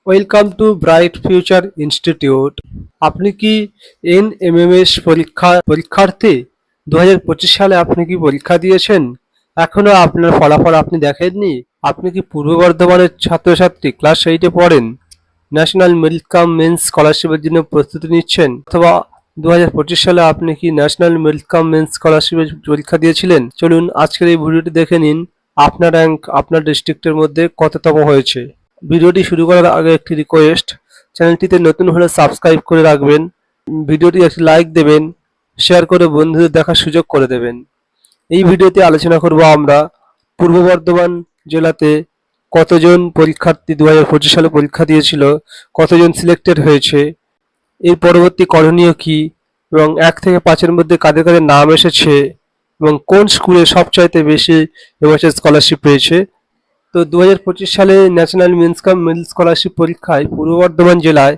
Welcome to bright future institute. আপনি কি NMMS পরীক্ষার্থী? 2025 সালে আপনি কি পরীক্ষা দিয়েছেন? এখনো আপনার ফলাফল আপনি দেখেননি? আপনি কি পূর্ব বর্ধমানের ছাত্রছাত্রী, ক্লাস 8-এ পড়েন, ন্যাশনাল মেরিট কাম মেন্স স্কলারশিপের জন্য প্রস্তুতি নিচ্ছেন, অথবা 2025 সালে আপনি কি ন্যাশনাল মেরিট কাম মেন্স স্কলারশিপের পরীক্ষা দিয়েছিলেন? চলুন আজকের এই ভিডিওটি দেখে নিন আপনার র্যাঙ্ক আপনার ডিস্ট্রিক্টের মধ্যে কততম হয়েছে। ভিডিওটি শুরু করার আগে একটি রিকোয়েস্ট, চ্যানেলটিতে নতুন হলে সাবস্ক্রাইব করে রাখবেন, ভিডিওটি একটি লাইক দেবেন, শেয়ার করে বন্ধুদের দেখার সুযোগ করে দেবেন। এই ভিডিওতে আলোচনা করব আমরা পূর্ব বর্ধমান জেলাতে কতজন পরীক্ষার্থী 2025 সালে পরীক্ষা দিয়েছিল, কতজন সিলেক্টেড হয়েছে, এর পরবর্তী করণীয় কি, এবং 1 থেকে 5-এর মধ্যে কাদের কাদের নাম এসেছে, এবং কোন স্কুলে সবচাইতে বেশি এবছর স্কলারশিপ পেয়েছে। তো 2025 সালে ন্যাশনাল মেন্স কাম মিডল স্কলারশিপ পরীক্ষায় পূর্ব বর্ধমান জেলায়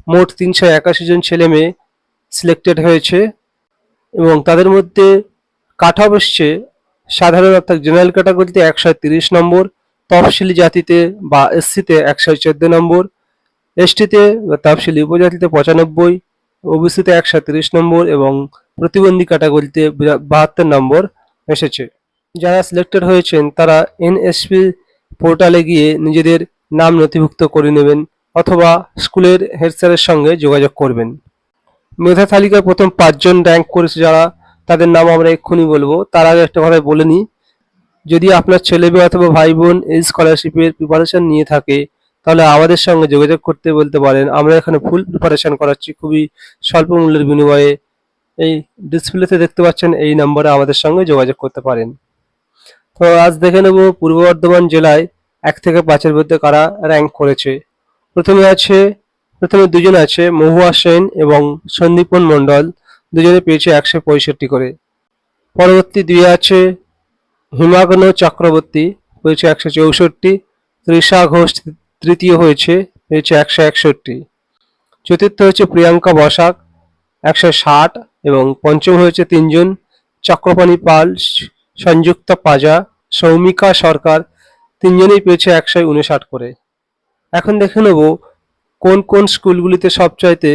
মোট 381 জন ছেলে মেয়ে সিলেক্টেড হয়েছে, এবং তাদের মধ্যে কাট অফ এসছে সাধারণ অর্থাৎ জেনারেল ক্যাটাগরিতে 130 নম্বর, তফসিলি জাতিতে বা এসসিতে 114 নম্বর, এসটিতে বা তফসিলি উপজাতিতে 95, ওবিসিতে 130 নম্বর এবং প্রতিবন্ধী ক্যাটাগরিতে 72 নম্বর এসেছে। যারা সিলেক্টেড হয়েছেন তারা এনএসপি পোর্টালে গিয়ে নিজেদের নাম নথিভুক্ত করে নেবেন অথবা স্কুলের হেড স্যারের সঙ্গে যোগাযোগ করবেন। মেধা তালিকায় প্রথম 5 জন র্যাঙ্ক করেছে যারা, তাদের নাম আমরা এক্ষুনি বলবো। তার আগে একটা কথা বলে নিই, যদি আপনার ছেলে মেয়ে অথবা ভাই বোন এই স্কলারশিপের প্রিপারেশন নিয়ে থাকে তাহলে আমাদের সঙ্গে যোগাযোগ করতে বলতে পারেন। আমরা এখানে ফুল প্রিপারেশন করাচ্ছি খুবই স্বল্প মূল্যের বিনিময়ে। এই ডিসপ্লেতে দেখতে পাচ্ছেন এই নম্বরে আমাদের সঙ্গে যোগাযোগ করতে পারেন। তো আজ দেখে নেব পূর্ব বর্ধমান জেলায় 1 থেকে 5-এর মধ্যে কারা র্যাঙ্ক করেছে। প্রথমে দুজন আছে, মহুয়া সেন এবং সন্দীপন মণ্ডল, দুজনে পেয়েছে 165 করে। পরবর্তী 2 আছে হিমাগ্ন চক্রবর্তী, পেয়েছে 164। তৃষা ঘোষ তৃতীয় হয়েছে, পেয়েছে 161। চতুর্থ হয়েছে প্রিয়াঙ্কা বসাক, 160, এবং পঞ্চম হয়েছে 3 জন, চক্রপাণী পাল, সংযুক্তা পাজা, সৌমিকা সরকার, 3 জনেই পেয়েছে 159 করে। এখন দেখে নেব কোন কোন স্কুলগুলিতে সবচাইতে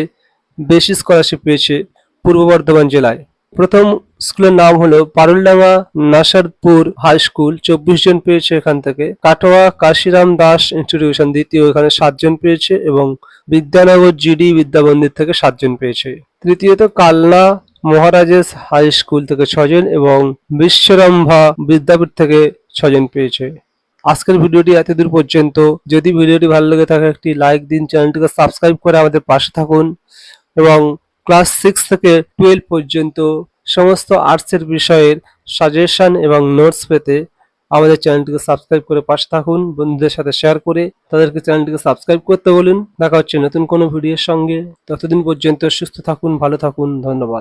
বেশি স্কলারশিপ পেয়েছে পূর্ব বর্ধমান জেলায়। প্রথম স্কুলের নাম হলো পারুলডাঙ্গা নাসারপুর হাই স্কুল, 24 জন পেয়েছে এখান থেকে। কাটোয়া কাশিরাম দাস ইনস্টিটিউশন দ্বিতীয়, এখানে 7 জন পেয়েছে, এবং বিদ্যানগর জিডি বিদ্যামন্দির থেকে 7 জন পেয়েছে। তৃতীয়ত কালনা মহারাজেস হাই স্কুল থেকে 6 জন এবং বিশ্বরম্ভা বিদ্যাপীঠ থেকে 6 জন পেয়েছে। আজকের ভিডিওটি এতদূর পর্যন্ত। যদি ভিডিওটি ভালো লেগে থাকে একটি লাইক দিন, চ্যানেলটিকে সাবস্ক্রাইব করে আমাদের পাশে থাকুন, এবং ক্লাস 6 থেকে 12 পর্যন্ত সমস্ত আর্টসের বিষয়ের সাজেশন এবং নোটস পেতে আমাদের চ্যানেলটিকে সাবস্ক্রাইব করে পাশে থাকুন। বন্ধুদের সাথে শেয়ার করে তাদেরকে চ্যানেলটিকে সাবস্ক্রাইব করতে বলুন। দেখা হচ্ছে নতুন কোনো ভিডিওর সঙ্গে। ততদিন পর্যন্ত সুস্থ থাকুন, ভালো থাকুন, ধন্যবাদ।